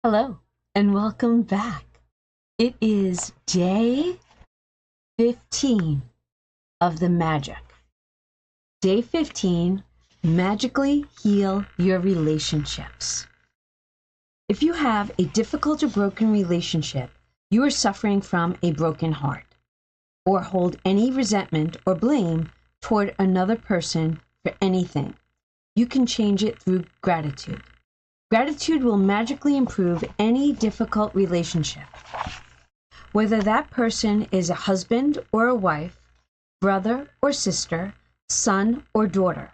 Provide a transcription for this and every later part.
Hello and welcome back. It is day 15 of the magic. Day 15, magically heal your relationships. If you have a difficult or broken relationship, you are suffering from a broken heart, or hold any resentment or blame toward another person for anything, you can change it through gratitude. Gratitude will magically improve any difficult relationship. Whether that person is a husband or a wife, brother or sister, son or daughter,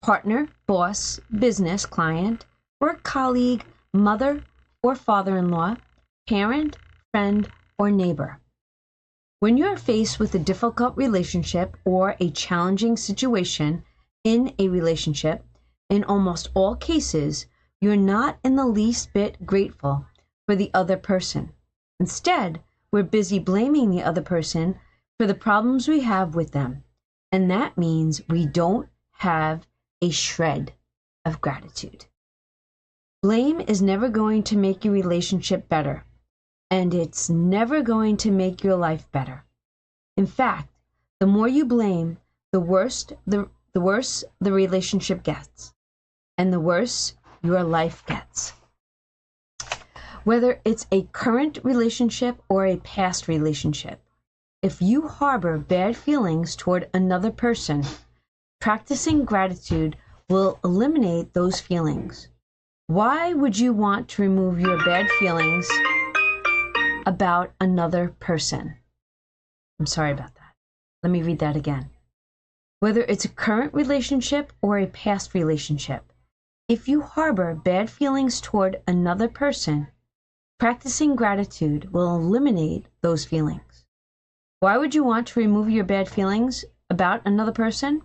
partner, boss, business client, or colleague, mother or father-in-law, parent, friend, or neighbor. When you are faced with a difficult relationship or a challenging situation in a relationship, in almost all cases, you're not in the least bit grateful for the other person. Instead, we're busy blaming the other person for the problems we have with them. And that means we don't have a shred of gratitude. Blame is never going to make your relationship better, and it's never going to make your life better. In fact, the more you blame, the worse the relationship gets, and the worse your life gets. Whether it's a current relationship or a past relationship, if you harbor bad feelings toward another person, practicing gratitude will eliminate those feelings. Why would you want to remove your bad feelings about another person? I'm sorry about that. Let me read that again. Whether it's a current relationship or a past relationship, if you harbor bad feelings toward another person, practicing gratitude will eliminate those feelings. Why would you want to remove your bad feelings about another person?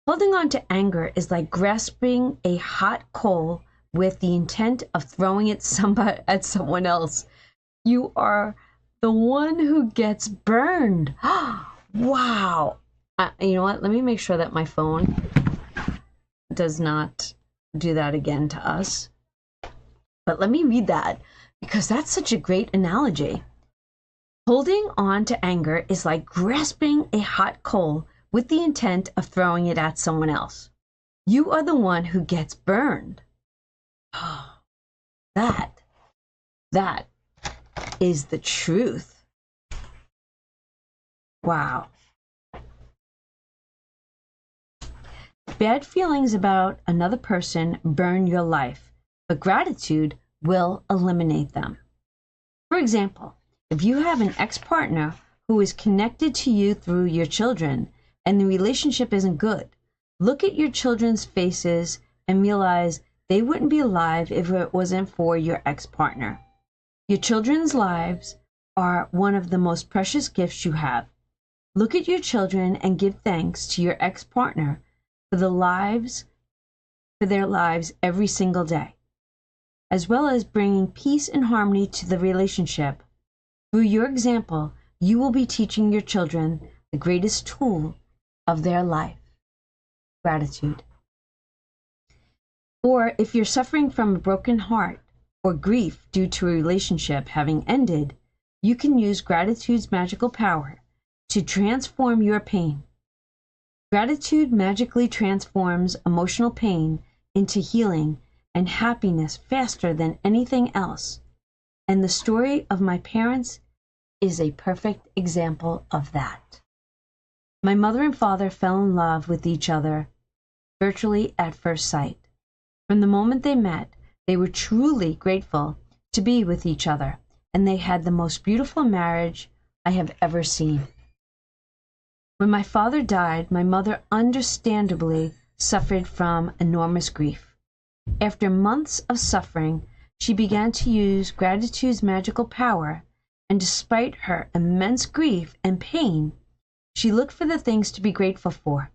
Holding on to anger is like grasping a hot coal with the intent of throwing it at someone else. You are the one who gets burned. Wow. You know what? Let me make sure that my phone does not do that again to us. But let me read that because that's such a great analogy. Holding on to anger is like grasping a hot coal with the intent of throwing it at someone else. You are the one who gets burned. Oh, that is the truth. Wow. Bad feelings about another person burn your life, but gratitude will eliminate them. For example, if you have an ex-partner who is connected to you through your children and the relationship isn't good, look at your children's faces and realize they wouldn't be alive if it wasn't for your ex-partner. Your children's lives are one of the most precious gifts you have. Look at your children and give thanks to your ex-partner for their lives every single day, as well as bringing peace and harmony to the relationship. Through your example, you will be teaching your children the greatest tool of their life, gratitude. Or if you're suffering from a broken heart or grief due to a relationship having ended, you can use gratitude's magical power to transform your pain. Gratitude magically transforms emotional pain into healing and happiness faster than anything else. And the story of my parents is a perfect example of that. My mother and father fell in love with each other virtually at first sight. From the moment they met, they were truly grateful to be with each other, and they had the most beautiful marriage I have ever seen. When my father died, my mother understandably suffered from enormous grief. After months of suffering, she began to use gratitude's magical power, and despite her immense grief and pain, she looked for the things to be grateful for.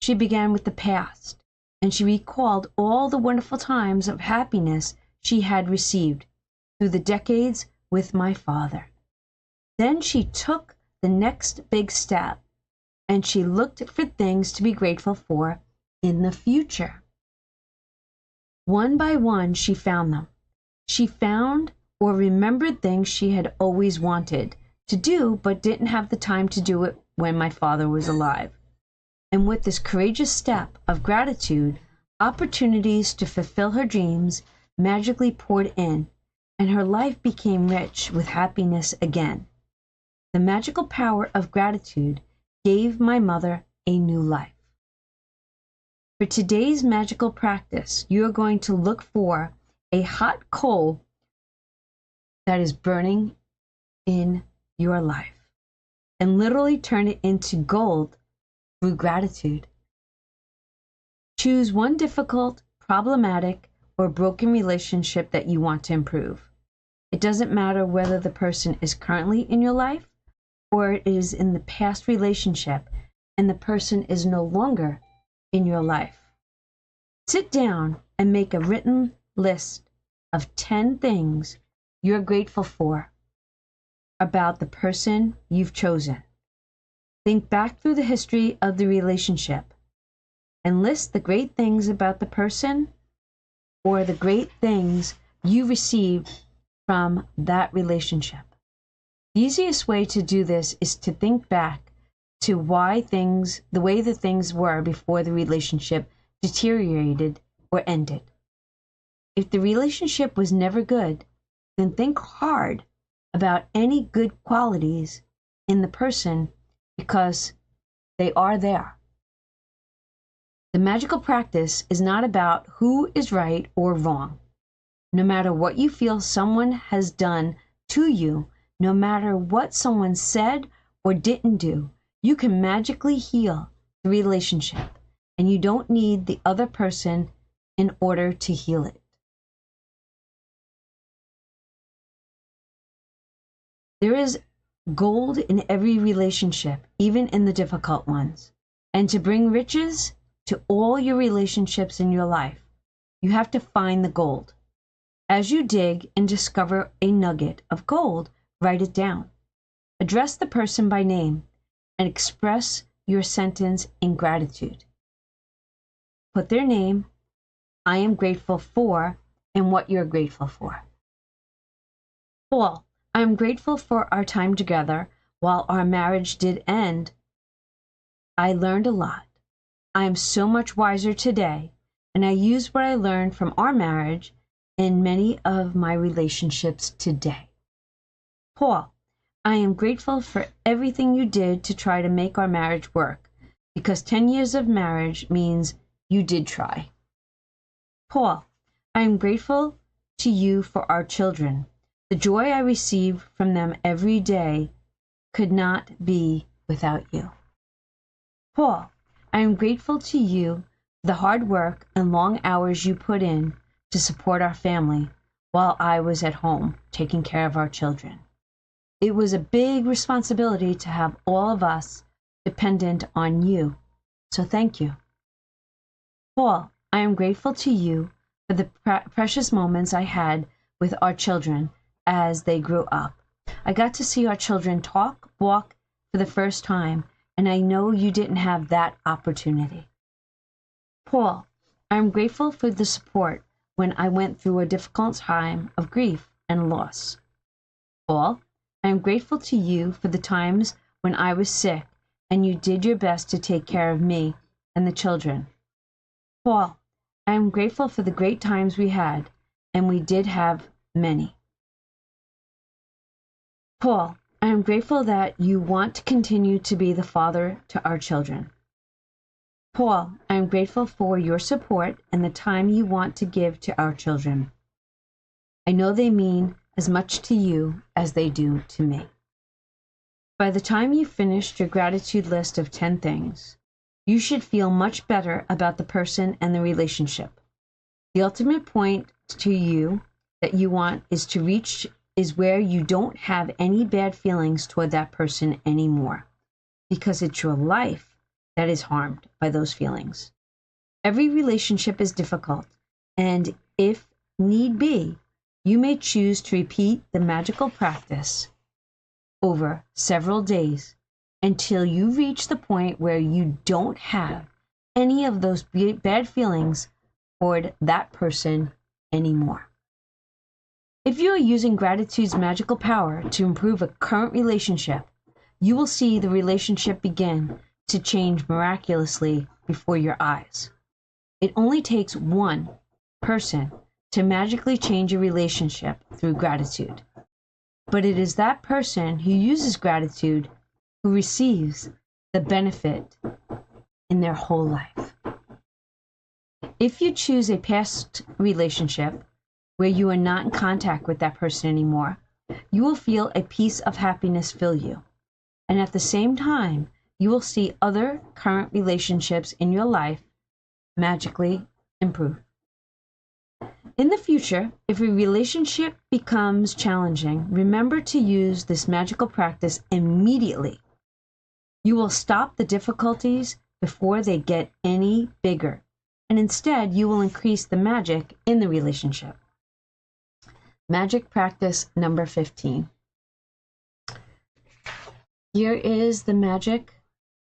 She began with the past, and she recalled all the wonderful times of happiness she had received through the decades with my father. Then she took the next big step, and she looked for things to be grateful for in the future. One by one, she found them. She found or remembered things she had always wanted to do, but didn't have the time to do it when my father was alive. And with this courageous step of gratitude, opportunities to fulfill her dreams magically poured in, and her life became rich with happiness again. The magical power of gratitude gave my mother a new life. For today's magical practice, you are going to look for a hot coal that is burning in your life and literally turn it into gold through gratitude. Choose one difficult, problematic, or broken relationship that you want to improve. It doesn't matter whether the person is currently in your life or it is in the past relationship and the person is no longer in your life. Sit down and make a written list of 10 things you're grateful for about the person you've chosen. Think back through the history of the relationship and list the great things about the person or the great things you received from that relationship. The easiest way to do this is to think back to the way the things were before the relationship deteriorated or ended. If the relationship was never good, then think hard about any good qualities in the person because they are there. The magical practice is not about who is right or wrong. No matter what you feel someone has done to you, no matter what someone said or didn't do, you can magically heal the relationship, and you don't need the other person in order to heal it. There is gold in every relationship, even in the difficult ones. And to bring riches to all your relationships in your life, you have to find the gold. As you dig and discover a nugget of gold, write it down. Address the person by name and express your sentence in gratitude. Put their name, I am grateful for, and what you're grateful for. Paul, I am grateful for our time together. While our marriage did end, I learned a lot. I am so much wiser today, and I use what I learned from our marriage in many of my relationships today. Paul, I am grateful for everything you did to try to make our marriage work, because 10 years of marriage means you did try. Paul, I am grateful to you for our children. The joy I receive from them every day could not be without you. Paul, I am grateful to you for the hard work and long hours you put in to support our family while I was at home taking care of our children. It was a big responsibility to have all of us dependent on you, so thank you. Paul, I am grateful to you for the precious moments I had with our children as they grew up. I got to see our children talk, walk for the first time, and I know you didn't have that opportunity. Paul, I am grateful for the support when I went through a difficult time of grief and loss. Paul, I am grateful to you for the times when I was sick and you did your best to take care of me and the children. Paul, I am grateful for the great times we had, and we did have many. Paul, I am grateful that you want to continue to be the father to our children. Paul, I am grateful for your support and the time you want to give to our children. I know they mean as much to you as they do to me. By the time you finished your gratitude list of 10 things, you should feel much better about the person and the relationship. The ultimate point to you that you want is where you don't have any bad feelings toward that person anymore, because it's your life that is harmed by those feelings. Every relationship is difficult, and if need be, you may choose to repeat the magical practice over several days until you reach the point where you don't have any of those bad feelings toward that person anymore. If you are using gratitude's magical power to improve a current relationship, you will see the relationship begin to change miraculously before your eyes. It only takes one person to magically change a relationship through gratitude. But it is that person who uses gratitude who receives the benefit in their whole life. If you choose a past relationship where you are not in contact with that person anymore, you will feel a piece of happiness fill you. And at the same time, you will see other current relationships in your life magically improve. In the future, if a relationship becomes challenging, remember to use this magical practice immediately. You will stop the difficulties before they get any bigger, and instead you will increase the magic in the relationship. Magic practice number 15. Here is the magic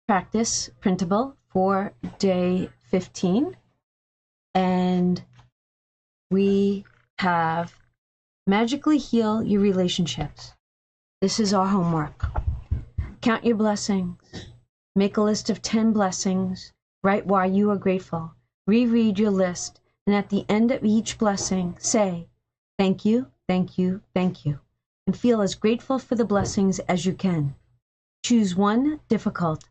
practice printable for day 15. And we have magically heal your relationships. This is our homework. Count your blessings. Make a list of 10 blessings. Write why you are grateful. Reread your list. And at the end of each blessing, say, thank you, thank you, thank you. And feel as grateful for the blessings as you can. Choose one difficult,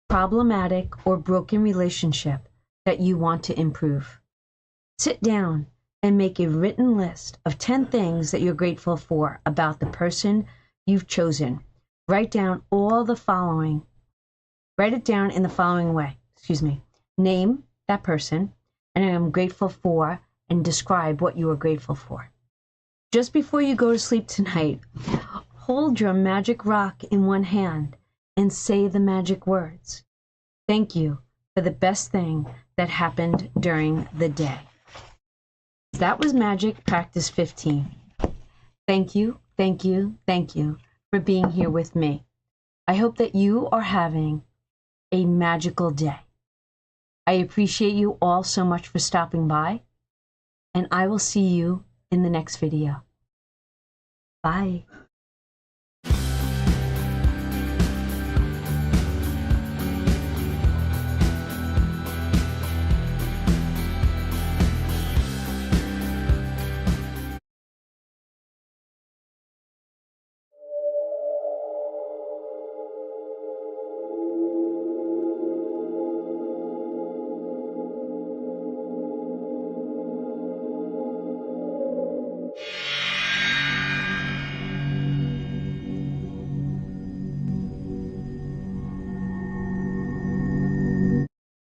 problematic, or broken relationship that you want to improve. Sit down and make a written list of 10 things that you're grateful for about the person you've chosen. Write down all the following. Write it down in the following way. Name that person, and I am grateful for, and describe what you are grateful for. Just before you go to sleep tonight, hold your magic rock in one hand and say the magic words. Thank you for the best thing that happened during the day. That was magic practice 15. Thank you, thank you, thank you for being here with me. I hope that you are having a magical day. I appreciate you all so much for stopping by, and I will see you in the next video. Bye.